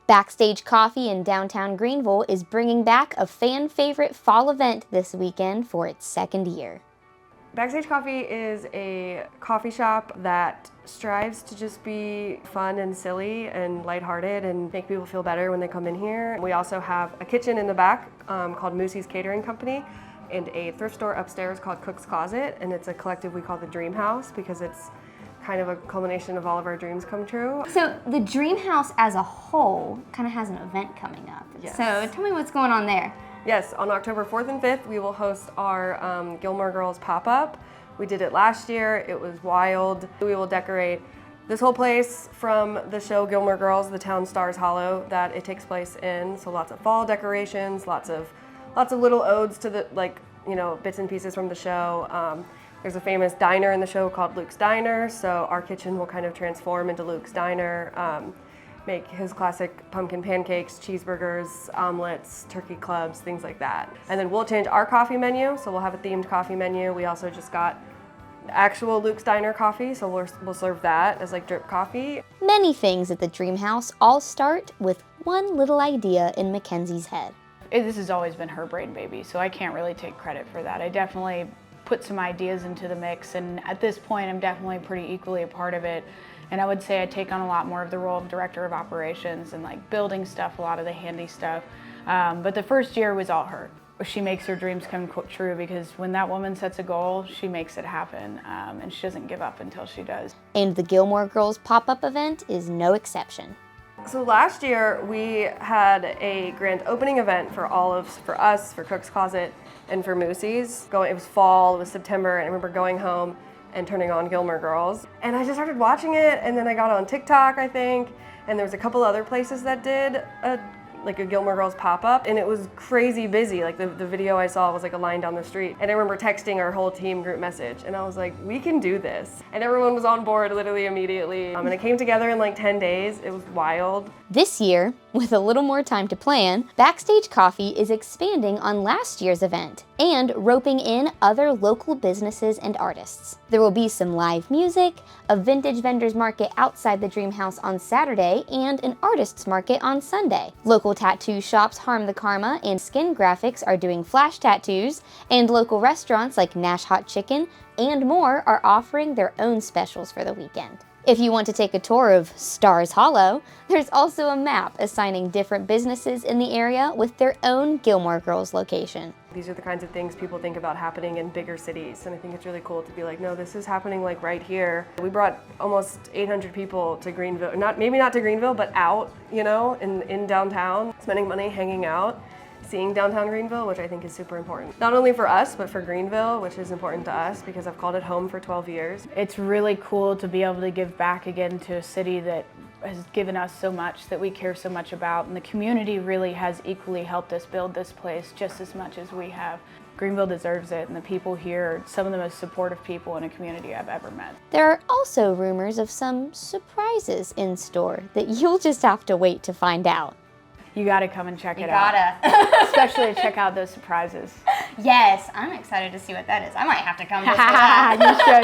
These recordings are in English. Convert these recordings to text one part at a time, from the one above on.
Backstage Coffee in downtown Greenville is bringing back a fan-favorite fall event this weekend for its second year. Backstage Coffee is a coffee shop that strives to just be fun and silly and lighthearted and make people feel better when they come in here. We also have a kitchen in the back called Moosey's Catering Company and a thrift store upstairs called Cook's Closet, and it's a collective we call the Dream House because it's kind of a culmination of all of our dreams come true. So the Dream House as a whole kind of has an event coming up. Yes. So tell me what's going on there. Yes, on October 4th and 5th, we will host our Gilmore Girls pop-up. We did it last year. It was wild. We will decorate this whole place from the show Gilmore Girls, the town Stars Hollow that it takes place in. So lots of fall decorations, lots of little odes to the bits and pieces from the show. There's a famous diner in the show called Luke's Diner, so our kitchen will kind of transform into Luke's Diner. Make his classic pumpkin pancakes, cheeseburgers, omelets, turkey clubs, things like that. And then we'll change our coffee menu, so we'll have a themed coffee menu. We also just got actual Luke's Diner coffee, so we'll serve that as like drip coffee. Many things at the Dream House all start with one little idea in Mackenzie's head. This has always been her brain baby, so I can't really take credit for that. I definitely put some ideas into the mix, and at this point I'm definitely pretty equally a part of it. And I would say I take on a lot more of the role of director of operations and like building stuff, a lot of the handy stuff. But the first year was all her. She makes her dreams come true because when that woman sets a goal, she makes it happen, and she doesn't give up until she does. And the Gilmore Girls pop-up event is no exception. So last year we had a grand opening event for us, for Cook's Closet, and for Moosey's. It was fall, it was September, and I remember going home and turning on Gilmore Girls. And I just started watching it, and then I got on TikTok, I think, and there was a couple other places that did a Gilmore Girls pop-up, and it was crazy busy. Like the video I saw was like a line down the street. And I remember texting our whole team group message, and I was like, we can do this. And everyone was on board literally immediately. And it came together in like 10 days. It was wild. This year, with a little more time to plan, Backstage Coffee is expanding on last year's event and roping in other local businesses and artists. There will be some live music, a vintage vendors market outside the Dream House on Saturday, and an artists market on Sunday. Local tattoo shops Harm the Karma and Skin Graphics are doing flash tattoos, and local restaurants like Nash Hot Chicken and more are offering their own specials for the weekend. If you want to take a tour of Stars Hollow, there's also a map assigning different businesses in the area with their own Gilmore Girls location. These are the kinds of things people think about happening in bigger cities, and I think it's really cool to be like, no, this is happening like right here. We brought almost 800 people to Greenville, maybe not to Greenville, but out, in downtown, spending money, hanging out, seeing downtown Greenville, which I think is super important. Not only for us, but for Greenville, which is important to us because I've called it home for 12 years. It's really cool to be able to give back again to a city that has given us so much, that we care so much about, and the community really has equally helped us build this place just as much as we have. Greenville deserves it, and the people here are some of the most supportive people in a community I've ever met. There are also rumors of some surprises in store that you'll just have to wait to find out. You gotta come and check it out. Especially to check out those surprises. Yes, I'm excited to see what that is. I might have to come just for that.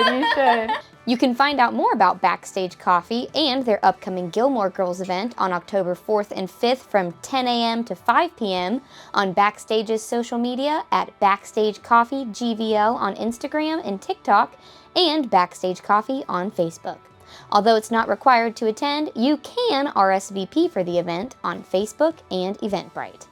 You should. You can find out more about Backstage Coffee and their upcoming Gilmore Girls event on October 4th and 5th from 10 a.m. to 5 p.m. on Backstage's social media at Backstage Coffee GVL on Instagram and TikTok, and Backstage Coffee on Facebook. Although it's not required to attend, you can RSVP for the event on Facebook and Eventbrite.